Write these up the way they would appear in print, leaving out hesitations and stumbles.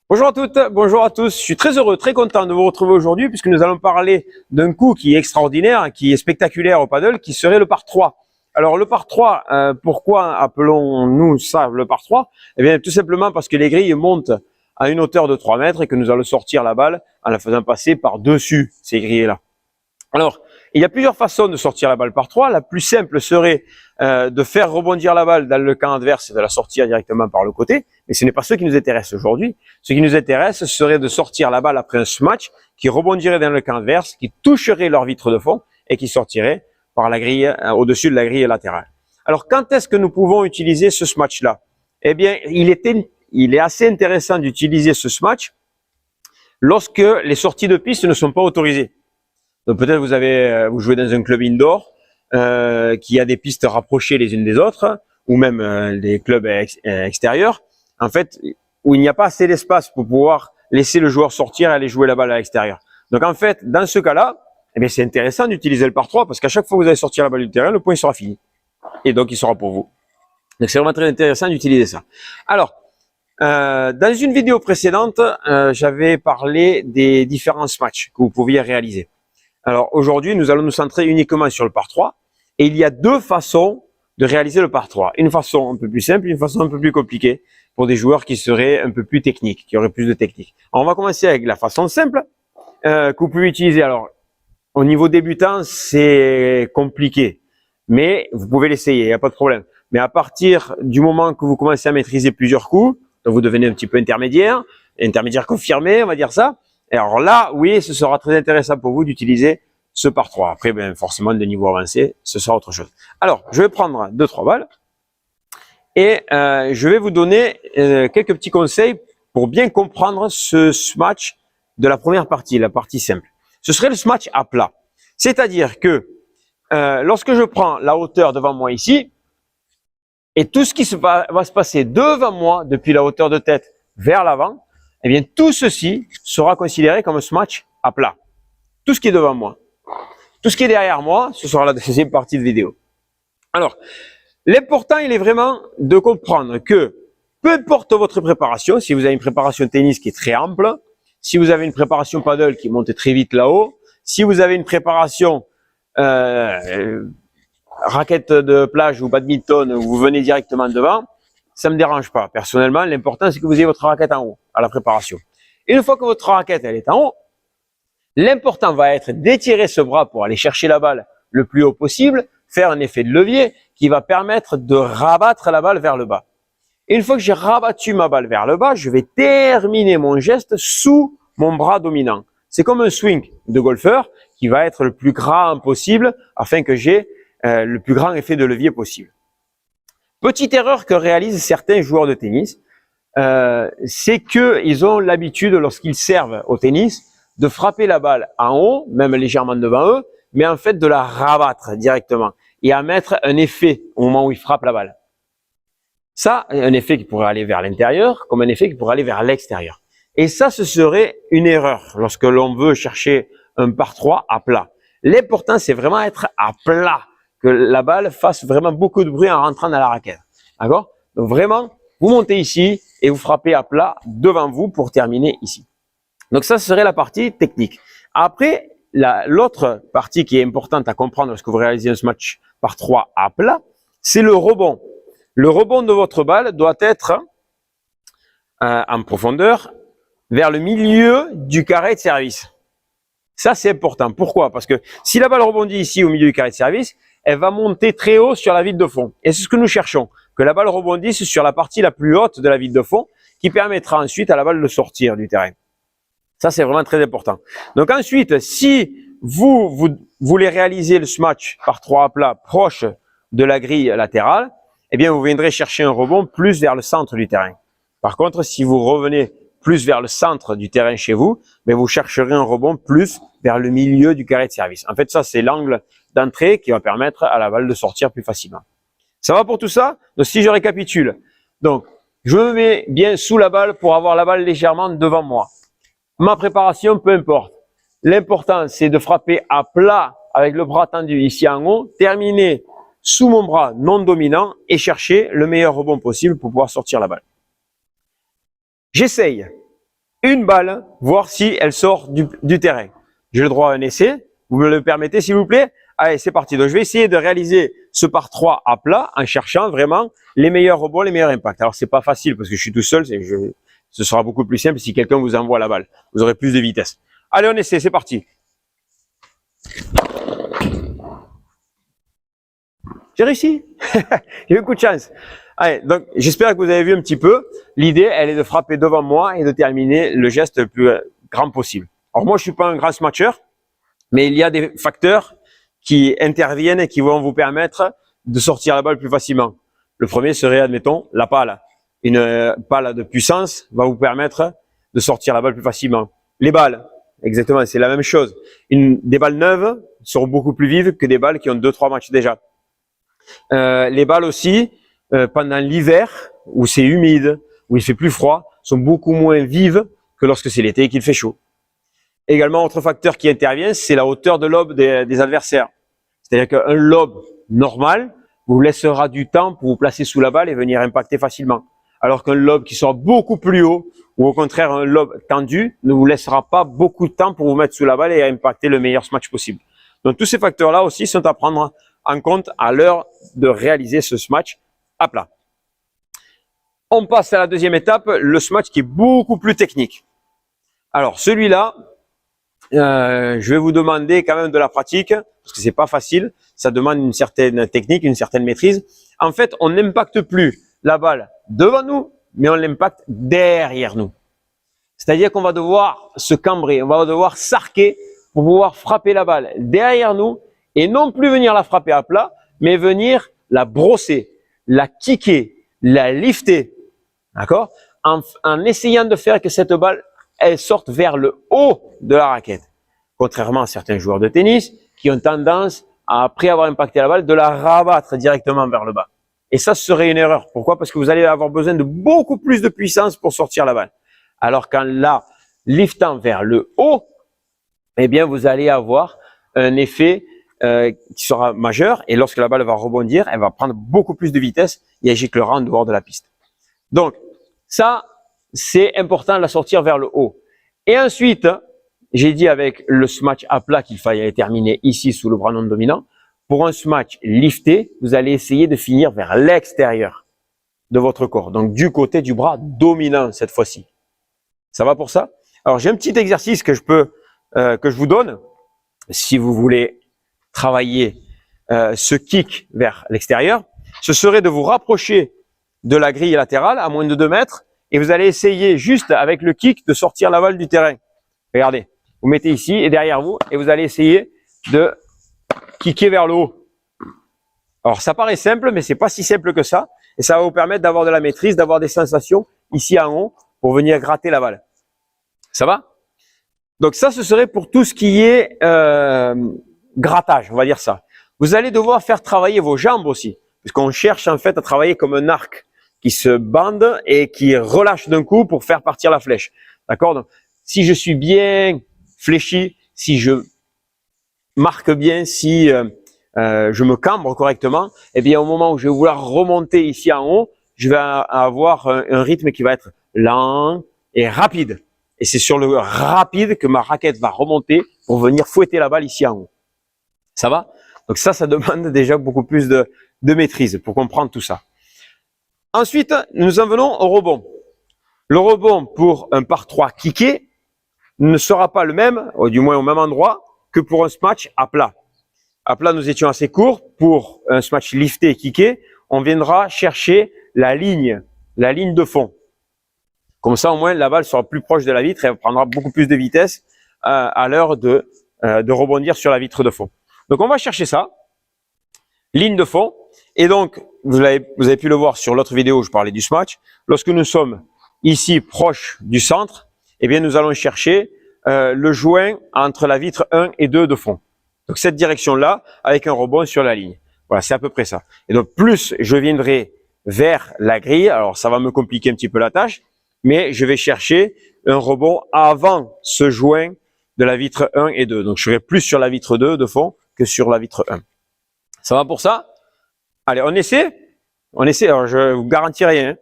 Bonjour à toutes, bonjour à tous. Je suis très heureux, très content de vous retrouver aujourd'hui puisque nous allons parler d'un coup qui est extraordinaire, qui est spectaculaire au paddle, qui serait le par 3. Alors le par 3, pourquoi appelons-nous ça le par 3? Eh bien tout simplement parce que les grilles montent à une hauteur de 3 mètres et que nous allons sortir la balle en la faisant passer par-dessus ces grilles-là. Alors, il y a plusieurs façons de sortir la balle par 3. La plus simple serait de faire rebondir la balle dans le camp adverse et de la sortir directement par le côté. Mais ce n'est pas ce qui nous intéresse aujourd'hui. Ce qui nous intéresse serait de sortir la balle après un smash qui rebondirait dans le camp adverse, qui toucherait leur vitre de fond et qui sortirait par la grille, au-dessus de la grille latérale. Alors, quand est-ce que nous pouvons utiliser ce smash-là? Eh bien, il est assez intéressant d'utiliser ce smash lorsque les sorties de piste ne sont pas autorisées. Donc peut-être vous jouez dans un club indoor qui a des pistes rapprochées les unes des autres, ou même des clubs extérieurs, en fait, où il n'y a pas assez d'espace pour pouvoir laisser le joueur sortir et aller jouer la balle à l'extérieur. Donc en fait, dans ce cas-là, eh bien c'est intéressant d'utiliser le par 3 parce qu'à chaque fois que vous allez sortir la balle du terrain, le point sera fini. Et donc il sera pour vous. Donc c'est vraiment très intéressant d'utiliser ça. Alors, dans une vidéo précédente, j'avais parlé des différents matchs que vous pouviez réaliser. Alors aujourd'hui, nous allons nous centrer uniquement sur le par 3 et il y a deux façons de réaliser le par 3. Une façon un peu plus simple, une façon un peu plus compliquée pour des joueurs qui seraient un peu plus techniques, qui auraient plus de technique. Alors, on va commencer avec la façon simple que vous pouvez utiliser. Alors au niveau débutant, c'est compliqué, mais vous pouvez l'essayer, il n'y a pas de problème. Mais à partir du moment que vous commencez à maîtriser plusieurs coups, donc vous devenez un petit peu intermédiaire confirmé, on va dire ça. Et alors là, oui, ce sera très intéressant pour vous d'utiliser ce par 3. Après, bien forcément, de niveau avancé, ce sera autre chose. Alors, je vais prendre 2-3 balles et je vais vous donner quelques petits conseils pour bien comprendre ce smash de la première partie, la partie simple. Ce serait le smash à plat. C'est-à-dire que lorsque je prends la hauteur devant moi ici, et tout ce qui va se passer devant moi, depuis la hauteur de tête vers l'avant, eh bien, tout ceci sera considéré comme un smash à plat. Tout ce qui est devant moi. Tout ce qui est derrière moi, ce sera la deuxième partie de vidéo. Alors, l'important, il est vraiment de comprendre que, peu importe votre préparation, si vous avez une préparation tennis qui est très ample, si vous avez une préparation paddle qui monte très vite là-haut, si vous avez une préparation raquette de plage ou badminton où vous venez directement devant, ça me dérange pas. Personnellement, l'important, c'est que vous ayez votre raquette en haut à la préparation. Une fois que votre raquette elle est en haut, l'important va être d'étirer ce bras pour aller chercher la balle le plus haut possible, faire un effet de levier qui va permettre de rabattre la balle vers le bas. Et une fois que j'ai rabattu ma balle vers le bas, je vais terminer mon geste sous mon bras dominant. C'est comme un swing de golfeur qui va être le plus grand possible afin que j'ai le plus grand effet de levier possible. Petite erreur que réalisent certains joueurs de tennis, c'est qu'ils ont l'habitude, lorsqu'ils servent au tennis, de frapper la balle en haut, même légèrement devant eux, mais en fait de la rabattre directement et à mettre un effet au moment où ils frappent la balle. Ça, un effet qui pourrait aller vers l'intérieur, comme un effet qui pourrait aller vers l'extérieur. Et ça, ce serait une erreur lorsque l'on veut chercher un par 3 à plat. L'important, c'est vraiment être à plat, que la balle fasse vraiment beaucoup de bruit en rentrant dans la raquette. D'accord? Donc vraiment, vous montez ici et vous frappez à plat devant vous pour terminer ici. Donc ça, ce serait la partie technique. Après, l'autre partie qui est importante à comprendre lorsque vous réalisez un smash par 3 à plat, c'est le rebond. Le rebond de votre balle doit être en profondeur vers le milieu du carré de service. Ça, c'est important. Pourquoi? Parce que si la balle rebondit ici au milieu du carré de service, elle va monter très haut sur la vitre de fond. Et c'est ce que nous cherchons, que la balle rebondisse sur la partie la plus haute de la vitre de fond, qui permettra ensuite à la balle de sortir du terrain. Ça, c'est vraiment très important. Donc ensuite, si vous voulez réaliser le smash par 3 à plat proche de la grille latérale, eh bien, vous viendrez chercher un rebond plus vers le centre du terrain. Par contre, si vous revenez plus vers le centre du terrain chez vous, mais vous chercherez un rebond plus vers le milieu du carré de service. En fait, ça, c'est l'angle d'entrée qui va permettre à la balle de sortir plus facilement. Ça va pour tout ça? Donc, si je récapitule. Donc, je me mets bien sous la balle pour avoir la balle légèrement devant moi. Ma préparation, peu importe. L'important, c'est de frapper à plat avec le bras tendu ici en haut, terminer sous mon bras non dominant et chercher le meilleur rebond possible pour pouvoir sortir la balle. J'essaye une balle, voir si elle sort du terrain. J'ai le droit à un essai. Vous me le permettez, s'il vous plaît? Allez, c'est parti. Donc, je vais essayer de réaliser ce par 3 à plat en cherchant vraiment les meilleurs rebonds, les meilleurs impacts. Alors, c'est pas facile parce que je suis tout seul. Ce sera beaucoup plus simple si quelqu'un vous envoie la balle. Vous aurez plus de vitesse. Allez, on essaie. C'est parti. J'ai réussi. J'ai eu un coup de chance. Allez, donc, j'espère que vous avez vu un petit peu. L'idée, elle est de frapper devant moi et de terminer le geste le plus grand possible. Alors, moi, je suis pas un grand smatcher, mais il y a des facteurs qui interviennent et qui vont vous permettre de sortir la balle plus facilement. Le premier serait, admettons, la pale. Une pale de puissance va vous permettre de sortir la balle plus facilement. Les balles, exactement, c'est la même chose. Des balles neuves seront beaucoup plus vives que des balles qui ont 2-3 matchs déjà. Les balles aussi, pendant l'hiver, où c'est humide, où il fait plus froid, sont beaucoup moins vives que lorsque c'est l'été et qu'il fait chaud. Également, autre facteur qui intervient, c'est la hauteur de lobe des adversaires. C'est-à-dire qu'un lobe normal vous laissera du temps pour vous placer sous la balle et venir impacter facilement. Alors qu'un lobe qui sera beaucoup plus haut, ou au contraire un lobe tendu, ne vous laissera pas beaucoup de temps pour vous mettre sous la balle et impacter le meilleur smash possible. Donc tous ces facteurs-là aussi sont à prendre en compte à l'heure de réaliser ce smash à plat. On passe à la deuxième étape, le smash qui est beaucoup plus technique. Alors celui-là, je vais vous demander quand même de la pratique, parce que c'est pas facile, ça demande une certaine technique, une certaine maîtrise. En fait, on n'impacte plus la balle devant nous, mais on l'impacte derrière nous. C'est-à-dire qu'on va devoir se cambrer, on va devoir s'arquer pour pouvoir frapper la balle derrière nous et non plus venir la frapper à plat, mais venir la brosser, la kicker, la lifter, d'accord, en essayant de faire que cette balle elle sorte vers le haut de la raquette. Contrairement à certains joueurs de tennis qui ont tendance, après avoir impacté la balle, de la rabattre directement vers le bas. Et ça, ce serait une erreur. Pourquoi? Parce que vous allez avoir besoin de beaucoup plus de puissance pour sortir la balle. Alors qu'en la liftant vers le haut, eh bien, vous allez avoir un effet qui sera majeur. Et lorsque la balle va rebondir, elle va prendre beaucoup plus de vitesse et elle giclera en dehors de la piste. Donc, ça, c'est important de la sortir vers le haut. Et ensuite, j'ai dit avec le smash à plat qu'il fallait terminer ici sous le bras non dominant. Pour un smash lifté, vous allez essayer de finir vers l'extérieur de votre corps. Donc, du côté du bras dominant cette fois-ci. Ça va pour ça? Alors, j'ai un petit exercice que je vous donne. Si vous voulez travailler ce kick vers l'extérieur, ce serait de vous rapprocher de la grille latérale à moins de 2 mètres et vous allez essayer juste avec le kick de sortir la balle du terrain. Regardez, vous mettez ici et derrière vous et vous allez essayer de kicker vers le haut. Alors ça paraît simple, mais c'est pas si simple que ça et ça va vous permettre d'avoir de la maîtrise, d'avoir des sensations ici en haut pour venir gratter la balle. Ça va? Donc ça, ce serait pour tout ce qui est grattage, on va dire ça. Vous allez devoir faire travailler vos jambes aussi, puisqu'on cherche en fait à travailler comme un arc qui se bande et qui relâche d'un coup pour faire partir la flèche. D'accord? Donc, si je suis bien fléchi, si je marque bien, si je me cambre correctement, eh bien au moment où je vais vouloir remonter ici en haut, je vais avoir un rythme qui va être lent et rapide. Et c'est sur le rapide que ma raquette va remonter pour venir fouetter la balle ici en haut. Ça va? Donc ça demande déjà beaucoup plus de maîtrise pour comprendre tout ça. Ensuite, nous en venons au rebond. Le rebond pour un par 3 kické ne sera pas le même, ou du moins au même endroit, que pour un smash à plat. À plat, nous étions assez courts. Pour un smash lifté et kické, on viendra chercher la ligne de fond. Comme ça, au moins, la balle sera plus proche de la vitre et elle prendra beaucoup plus de vitesse à l'heure de rebondir sur la vitre de fond. Donc, on va chercher ça, ligne de fond. Et donc, vous avez pu le voir sur l'autre vidéo où je parlais du smash. Lorsque nous sommes ici proche du centre, eh bien, nous allons chercher le joint entre la vitre 1 et 2 de fond. Donc, cette direction-là, avec un rebond sur la ligne. Voilà, c'est à peu près ça. Et donc, plus je viendrai vers la grille, alors ça va me compliquer un petit peu la tâche, mais je vais chercher un rebond avant ce joint de la vitre 1 et 2. Donc, je serai plus sur la vitre 2 de fond que sur la vitre 1. Ça va pour ça? Allez, on essaie? On essaie. Alors, je vous garantis rien.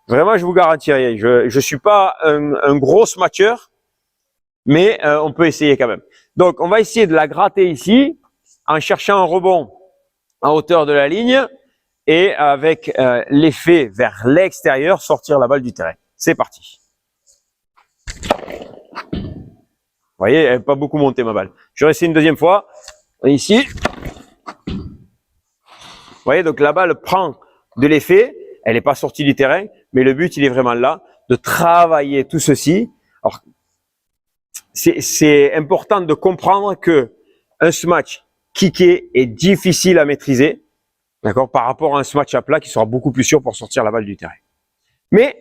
Vraiment, je vous garantis rien. Je suis pas un gros smatcheur, mais on peut essayer quand même. Donc, on va essayer de la gratter ici en cherchant un rebond en hauteur de la ligne et avec l'effet vers l'extérieur, sortir la balle du terrain. C'est parti. Vous voyez, elle n'a pas beaucoup monté ma balle. Je vais essayer une deuxième fois. Ici. Vous voyez, donc la balle prend de l'effet. Elle n'est pas sortie du terrain, mais le but, il est vraiment là, de travailler tout ceci. Alors, c'est important de comprendre que un smash kické est difficile à maîtriser, d'accord, par rapport à un smash à plat qui sera beaucoup plus sûr pour sortir la balle du terrain. Mais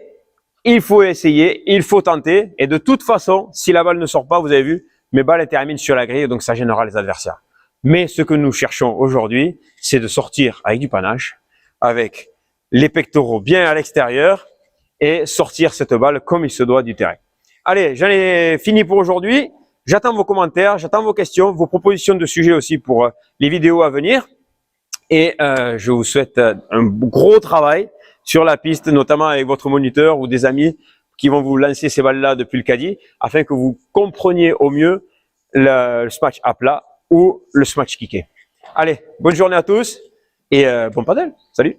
il faut essayer, il faut tenter, et de toute façon, si la balle ne sort pas, vous avez vu, mes balles terminent sur la grille, donc ça gênera les adversaires. Mais ce que nous cherchons aujourd'hui, c'est de sortir avec du panache, avec les pectoraux bien à l'extérieur, et sortir cette balle comme il se doit du terrain. Allez, j'en ai fini pour aujourd'hui. J'attends vos commentaires, j'attends vos questions, vos propositions de sujets aussi pour les vidéos à venir. Et je vous souhaite un gros travail sur la piste, notamment avec votre moniteur ou des amis qui vont vous lancer ces balles-là depuis le caddie, afin que vous compreniez au mieux le smash à plat ou le smash kické. Allez, bonne journée à tous et bon padel. Salut!